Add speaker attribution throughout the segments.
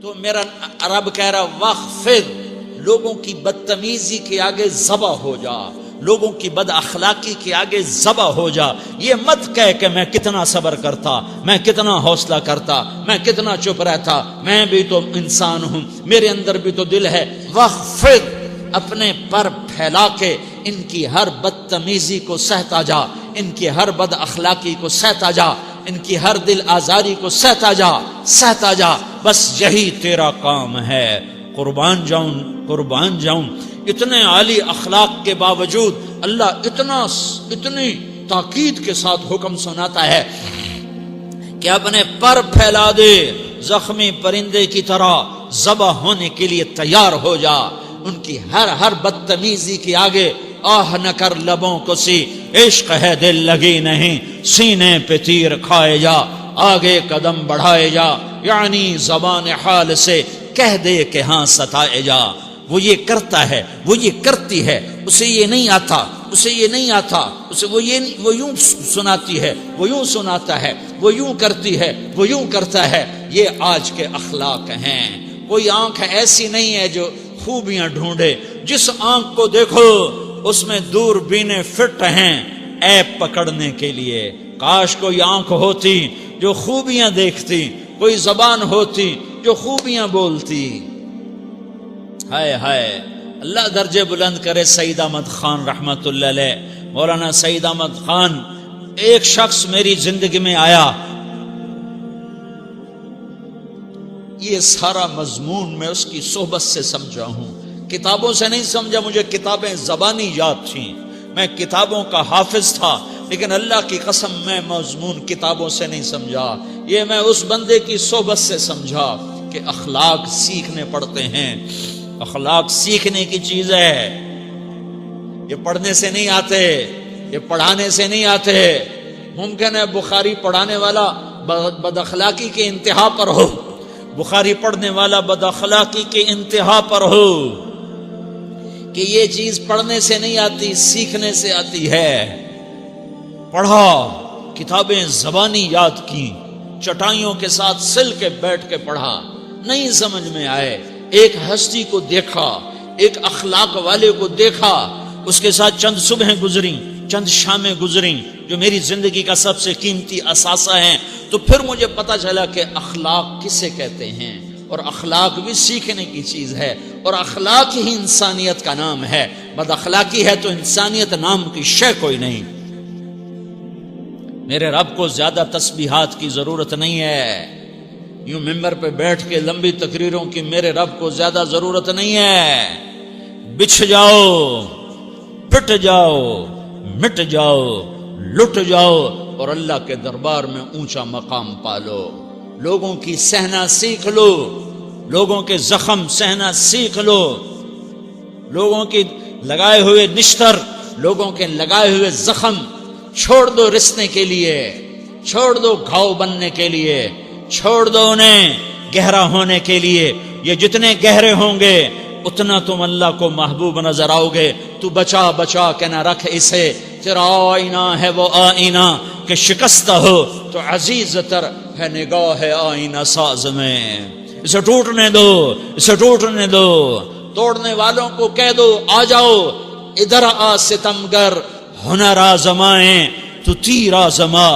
Speaker 1: تو میرا رب کہہ رہا وخفض، لوگوں کی بدتمیزی کے آگے ذبح ہو جا، لوگوں کی بد اخلاقی کے آگے ذبح ہو جا. یہ مت کہہ کہ میں کتنا صبر کرتا، میں کتنا حوصلہ کرتا، میں کتنا چپ رہتا، میں بھی تو انسان ہوں، میرے اندر بھی تو دل ہے. وخفض، اپنے پر پھیلا کے ان کی ہر بدتمیزی کو سہتا جا، ان کی ہر بد اخلاقی کو سہتا جا، ان کی ہر دل آزاری کو سہتا جا، سہتا جا. بس یہی تیرا کام ہے. قربان جاؤں اتنے عالی اخلاق کے باوجود اللہ اتنی تاکید کے ساتھ حکم سناتا ہے کہ اپنے پر پھیلا دے، زخمی پرندے کی طرح ذبح ہونے کے لیے تیار ہو جا. ان کی ہر بدتمیزی کے آگے آہ نہ کر لبوں کو سی، عشق ہے دل لگی نہیں، سینے پہ تیر کھائے جا، آگے قدم بڑھائے جا. یعنی زبان حال سے کہہ دے کہ ہاں ستائے جا. وہ یہ کرتا ہے، وہ یہ کرتی ہے، اسے یہ نہیں آتا، اسے یہ نہیں آتا، اسے وہ یوں سناتی ہے، وہ یوں سناتا ہے، وہ یوں کرتی ہے، وہ یوں کرتا ہے. یہ آج کے اخلاق ہیں. کوئی آنکھ ایسی نہیں ہے جو خوبیاں ڈھونڈے. جس آنکھ کو دیکھو اس میں دوربینیں فٹ ہیں عیب پکڑنے کے لیے. کاش کوئی آنکھ ہوتی جو خوبیاں دیکھتی، کوئی زبان ہوتی جو خوبیاں بولتی. ہائے ہائے، اللہ درجے بلند کرے. سعید احمد خان رحمت اللہ علیہ، مولانا سعید احمد خان، ایک شخص میری زندگی میں آیا. یہ سارا مضمون میں اس کی صحبت سے سمجھا ہوں، کتابوں سے نہیں سمجھا. مجھے کتابیں زبانی یاد تھیں، میں کتابوں کا حافظ تھا، لیکن اللہ کی قسم میں مضمون کتابوں سے نہیں سمجھا. یہ میں اس بندے کی صحبت سے سمجھا کہ اخلاق سیکھنے پڑتے ہیں. اخلاق سیکھنے کی چیز ہے، یہ پڑھنے سے نہیں آتے، یہ پڑھانے سے نہیں آتے. ممکن ہے بخاری پڑھانے والا بد اخلاقی کے انتہا پر ہو، بخاری پڑھنے والا بد اخلاقی کے انتہا پر ہو، کہ یہ چیز پڑھنے سے نہیں آتی، سیکھنے سے آتی ہے. پڑھا، کتابیں زبانی یاد کی، چٹائیوں کے ساتھ سل کے بیٹھ کے پڑھا، نہیں سمجھ میں آئے. ایک ہستی کو دیکھا، ایک اخلاق والے کو دیکھا، اس کے ساتھ چند صبحیں گزریں، چند شامیں گزریں جو میری زندگی کا سب سے قیمتی اثاثہ ہیں. تو پھر مجھے پتا چلا کہ اخلاق کسے کہتے ہیں، اور اخلاق بھی سیکھنے کی چیز ہے، اور اخلاق ہی انسانیت کا نام ہے. بد اخلاقی ہے تو انسانیت نام کی شے کوئی نہیں. میرے رب کو زیادہ تسبیحات کی ضرورت نہیں ہے. یوں ممبر پہ بیٹھ کے لمبی تقریروں کی میرے رب کو زیادہ ضرورت نہیں ہے. بچھ جاؤ، پٹ جاؤ، مٹ جاؤ، لٹ جاؤ، اور اللہ کے دربار میں اونچا مقام پالو. لوگوں کی سہنا سیکھ لو، لوگوں کے زخم سہنا سیکھ لو، لوگوں کی لگائے ہوئے نشتر، لوگوں کے لگائے ہوئے زخم چھوڑ دو رسنے کے لیے، چھوڑ دو گھاؤ بننے کے لیے، چھوڑ دو انہیں گہرا ہونے کے لیے. یہ جتنے گہرے ہوں گے اتنا تم اللہ کو محبوب نظر آؤ گے. تو بچا بچا کے نہ رکھ اسے، تیرا آئینہ ہے وہ آئینہ کہ شکستہ ہو تو عزیز تر ہے نگاہ آئینہ ساز میں. اسے ٹوٹنے دو، اسے ٹوٹنے دو. توڑنے والوں کو کہہ دو آ جاؤ ادھر آ ستمگر، ہنر آزمائیں تو تیر آزما،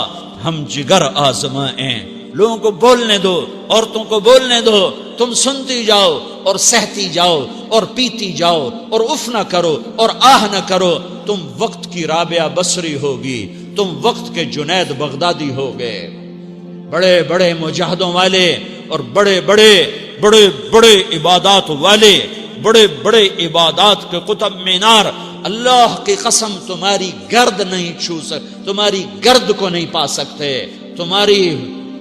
Speaker 1: ہم جگر آزمائیں. لوگوں کو بولنے دو، عورتوں کو بولنے دو. تم سنتی جاؤ اور سہتی جاؤ اور پیتی جاؤ اور اف نہ کرو اور آہ نہ کرو. تم وقت کی رابعہ بصری ہوگی، تم وقت کے جنید بغدادی ہوگے. بڑے بڑے مجاہدوں والے اور بڑے بڑے عبادات والے، بڑے بڑے عبادات کے قطب مینار، اللہ کی قسم تمہاری گرد نہیں چھو سکتے، تمہاری گرد کو نہیں پا سکتے.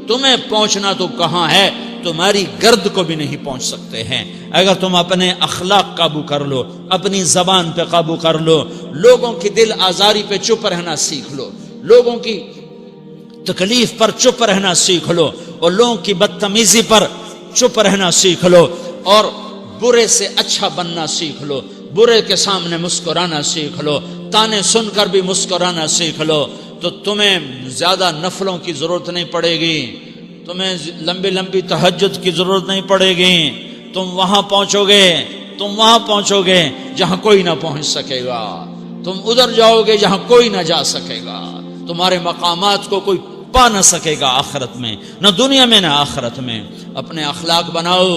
Speaker 1: تمہیں پہنچنا تو کہاں ہے، تمہاری گرد کو بھی نہیں پہنچ سکتے ہیں. اگر تم اپنے اخلاق قابو کر لو، اپنی زبان پہ قابو کر لو، لوگوں کی دل آزاری پہ چپ رہنا سیکھ لو، لوگوں کی تکلیف پر چپ رہنا سیکھ لو، اور لوگوں کی بدتمیزی پر چپ رہنا سیکھ لو، اور برے سے اچھا بننا سیکھ لو، برے کے سامنے مسکرانا سیکھ لو، تانے سن کر بھی مسکرانا سیکھ لو، تو تمہیں زیادہ نفلوں کی ضرورت نہیں پڑے گی. تمہیں لمبی لمبی تہجد کی ضرورت نہیں پڑے گی، تم وہاں پہنچو گے جہاں کوئی نہ پہنچ سکے گا، تم ادھر جاؤ گے جہاں کوئی نہ جا سکے گا، تمہارے مقامات کو کوئی پا نہ سکے گا آخرت میں، نہ دنیا میں نہ آخرت میں۔ اپنے اخلاق بناؤ،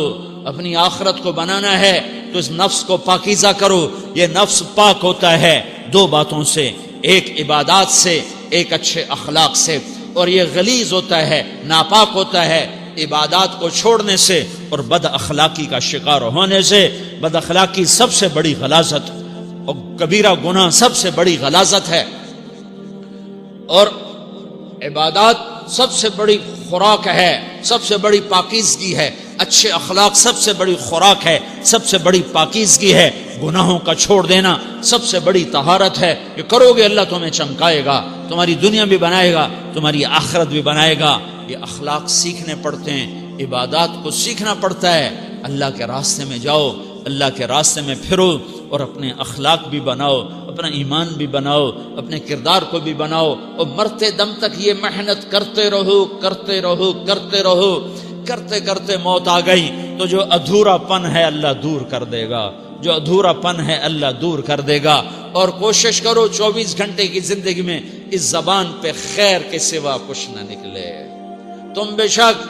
Speaker 1: اپنی آخرت کو بنانا ہے تو اس نفس کو پاکیزہ کرو۔ یہ نفس پاک ہوتا ہے دو باتوں سے، ایک عبادات سے، ایک اچھے اخلاق سے، اور یہ غلیظ ہوتا ہے، ناپاک ہوتا ہے عبادات کو چھوڑنے سے اور بد اخلاقی کا شکار ہونے سے۔ بد اخلاقی سب سے بڑی غلاظت اور کبیرہ گناہ سب سے بڑی غلاظت ہے، اور عبادات سب سے بڑی خوراک ہے، سب سے بڑی پاکیزگی ہے، اچھے اخلاق سب سے بڑی خوراک ہے، سب سے بڑی پاکیزگی ہے، گناہوں کا چھوڑ دینا سب سے بڑی طہارت ہے۔ یہ کرو گے اللہ تمہیں چمکائے گا، تمہاری دنیا بھی بنائے گا، تمہاری آخرت بھی بنائے گا۔ یہ اخلاق سیکھنے پڑتے ہیں، عبادات کو سیکھنا پڑتا ہے۔ اللہ کے راستے میں جاؤ، اللہ کے راستے میں پھرو، اور اپنے اخلاق بھی بناؤ، اپنا ایمان بھی بناؤ، اپنے کردار کو بھی بناؤ، اور مرتے دم تک یہ محنت کرتے رہو کرتے رہو کرتے رہو۔ کرتے کرتے موت آ گئی تو جو ادھورا پن ہے اللہ دور کر دے گا، جو ادھورا پن ہے اللہ دور کر دے گا۔ اور کوشش کرو 24 گھنٹے کی زندگی میں اس زبان پہ خیر کے سوا کچھ نہ نکلے۔ تم بے شک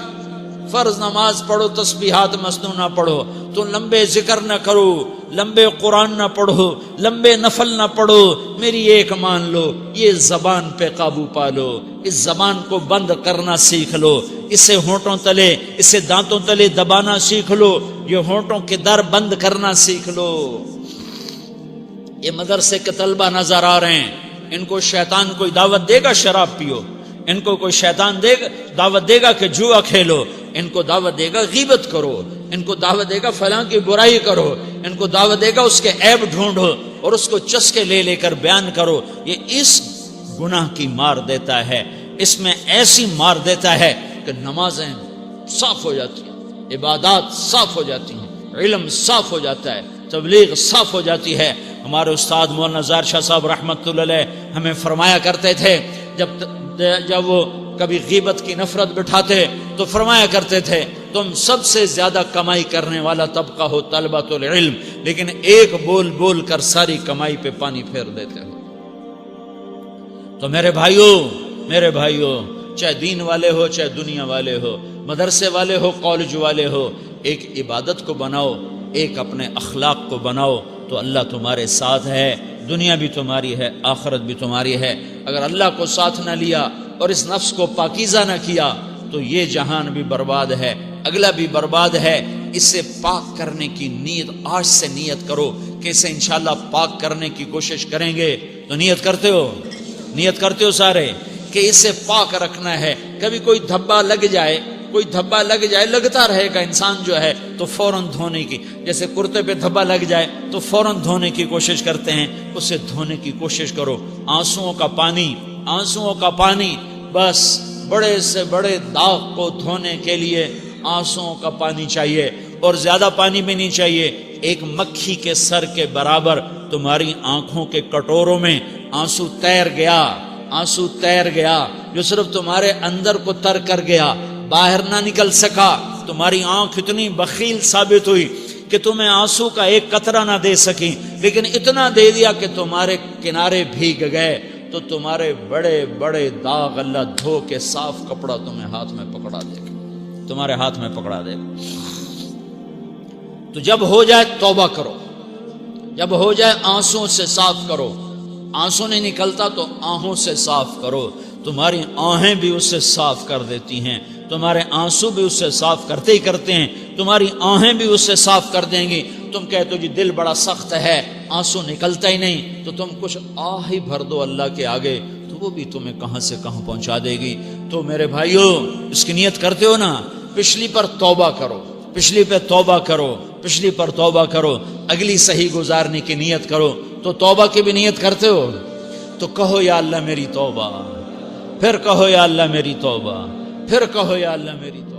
Speaker 1: فرض نماز پڑھو، تسبیحات مسنون نہ پڑھو، تو لمبے ذکر نہ کرو، لمبے قرآن نہ پڑھو، لمبے نفل نہ پڑھو، میری ایک مان لو، یہ زبان پہ قابو پالو، اس زبان کو بند کرنا سیکھ لو، اسے ہونٹوں تلے، اسے دانتوں تلے دبانا سیکھ لو، یہ ہونٹوں کے در بند کرنا سیکھ لو۔ یہ مدرسے کے طلبہ نظر آ رہے ہیں، ان کو شیطان کوئی دعوت دے گا شراب پیو، ان کو کوئی شیطان دعوت دے گا کہ جوا کھیلو، ان کو دعوت دے گا غیبت کرو، ان کو دعوت دے گا فلاں کی برائی کرو، ان کو دعوت دے گا اس کے عیب ڈھونڈو اور اس کو چسکے لے لے کر بیان کرو۔ یہ اس گناہ کی مار دیتا ہے، اس میں ایسی مار دیتا ہے کہ نمازیں صاف ہو جاتی ہیں، عبادات صاف ہو جاتی ہیں، علم صاف ہو جاتا ہے، تبلیغ صاف ہو جاتی ہے۔ ہمارے استاد مولانا ظاہر شاہ صاحب رحمۃ اللہ علیہ ہمیں فرمایا کرتے تھے، جب وہ کبھی غیبت کی نفرت بٹھاتے تو فرمایا کرتے تھے تم سب سے زیادہ کمائی کرنے والا طبقہ ہو طلبۃ العلم، لیکن ایک بول بول کر ساری کمائی پہ پانی پھیر دیتے ہو۔ تو میرے بھائیوں چاہے دین والے ہو چاہے دنیا والے ہو، مدرسے والے ہو کالج والے ہو، ایک عبادت کو بناؤ، ایک اپنے اخلاق کو بناؤ، تو اللہ تمہارے ساتھ ہے، دنیا بھی تمہاری ہے، آخرت بھی تمہاری ہے۔ اگر اللہ کو ساتھ نہ لیا اور اس نفس کو پاکیزہ نہ کیا تو یہ جہان بھی برباد ہے، اگلا بھی برباد ہے۔ اسے پاک کرنے کی نیت آج سے نیت کرو کہ اسے انشاءاللہ پاک کرنے کی کوشش کریں گے۔ تو نیت کرتے ہو سارے کہ اسے پاک رکھنا ہے۔ کبھی کوئی دھبا لگ جائے لگتا رہے گا انسان جو ہے تو فوراً دھونے کی، جیسے کرتے پہ دھبا لگ جائے تو فوراً دھونے کی کوشش کرتے ہیں، اسے دھونے کی کوشش کرو۔ آنسوؤں کا پانی بس بڑے سے بڑے داغ کو دھونے کے لیے آنسوؤں کا پانی چاہیے، اور زیادہ پانی بھی نہیں چاہیے۔ ایک مکھی کے سر کے برابر تمہاری آنکھوں کے کٹوروں میں آنسو تیر گیا جو صرف تمہارے اندر کو تر کر گیا، باہر نہ نکل سکا۔ تمہاری آنکھ اتنی بخیل ثابت ہوئی کہ تمہیں آنسو کا ایک قطرہ نہ دے سکی، لیکن اتنا دے دیا کہ تمہارے کنارے بھیگ گئے۔ تو تمہارے بڑے بڑے داغ اللہ دھو کے صاف کپڑا تمہیں ہاتھ میں پکڑا دے گا، تمہارے ہاتھ میں پکڑا دے گا۔ تو جب ہو جائے توبہ کرو، جب ہو جائے آنسوں سے صاف کرو۔ آنسو نہیں نکلتا تو آہوں سے صاف کرو، تمہاری آہیں بھی اس سے صاف کر دیتی ہیں، تمہارے آنسو بھی اس سے صاف کرتے ہی کرتے ہیں، تمہاری آہیں بھی اس سے صاف کر دیں گی۔ تم کہتے ہو جی دل بڑا سخت ہے، آنسو نکلتا ہی نہیں، تو تم کچھ آہ ہی بھر دو اللہ کے آگے، تو وہ بھی تمہیں کہاں سے کہاں پہنچا دے گی۔ تو میرے بھائیو اس کی نیت کرتے ہو نا، پچھلی پر توبہ کرو، پچھلی پہ توبہ کرو، پچھلی پر توبہ کرو، اگلی صحیح گزارنے کی نیت کرو۔ تو توبہ کی بھی نیت کرتے ہو تو کہو یا اللہ میری توبہ، پھر کہو یا اللہ میری توبہ، پھر کہو یا اللہ میری توبہ۔